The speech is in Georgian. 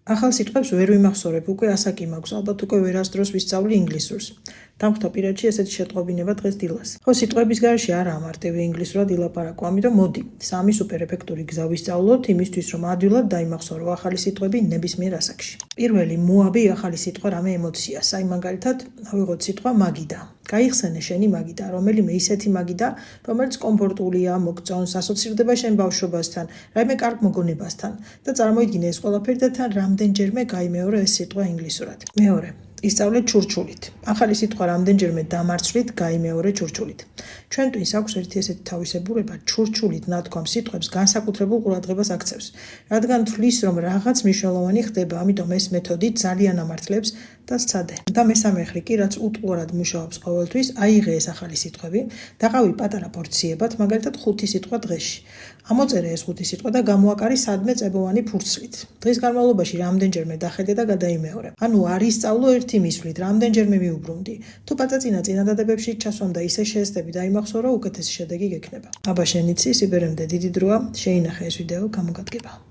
ახალ სიტყვებს ვერ ვიმახსოვრებ, უკვე ასაკი მაქვს, ალბათ უკვე ვერასდროს ვისწავლი ინგლისურს. დამხვდა პირადში ესეთი შეტყობინება დღეს დილას. ხო, სიტყვების გარეშე არაა მარტივი ინგლისურად ილაპარაკო, ამიტომ მოდი, სამი სუპერეფექტური გზა ვისწავლოთ იმისთვის, რომ ადვილად დაიმახსოვრო ახალი სიტყვები ნებისმიერ ასაკში. პირველი, მოაბი ახალი სიტყვა რამე ემოციას. აი მაგალითად, ავიღოთ სიტყვა მაგიდა. გაიხსენე შენი მაგიდა, რომელიმე ისეთი მაგიდა, რომელიც კომფორტულია, მოგწონს, ასოცირდება შენ ბავშვობასთან, რაიმე კარგ მოგონებასთან და წარმოიდგინე ეს ყველაფერი და თან რამდენჯერმე გაიმეორე ეს სიტყვა ინგლისურად. მეორე, ისწავლე ჩურჩულით. ახალი სიტყვა რამდენჯერმე დამარცვლით, გაიმეორე ჩურჩულით. ჩვენ twins აქვს ერთი ესეთი თავისებურება, ჩურჩულით ნათქვამ სიტყვებს განსაკუთრებულ ყურადღებას აქცევს, რადგან თვლის, რომ რაღაც მნიშვნელოვანი ხდება, ამიტომ ეს მეთოდი ძალიან ამართლებს და სცადე. და მესამე ხრი კი, რაც უტყუარად მუშაობს ყოველთვის, აიღე ეს ახალი სიტყვები, დაყავი პატარა პორციებად, მაგალითად 5 სიტყვა დღეში. ამოწერე ეს 5 სიტყვა და გამოაკარი სადმე წებოვანი ფურცლით. დღის განმავლობაში რამდენჯერმე დახედე და გადაიმეორე. ანუ არ ისწავლო ერთი მისვლით, რამდენჯერმე მიუბრუნდი. თუ პაწაწინა წინადადებებში ჩასვამ და ისე შეესწები დაიმახსოვრო, უკეთესი შედეგი გექნება. აბა შენ იცი, სიბერემდე დიდი დროა, შეინახე ეს ვიდეო, გამოგადგება.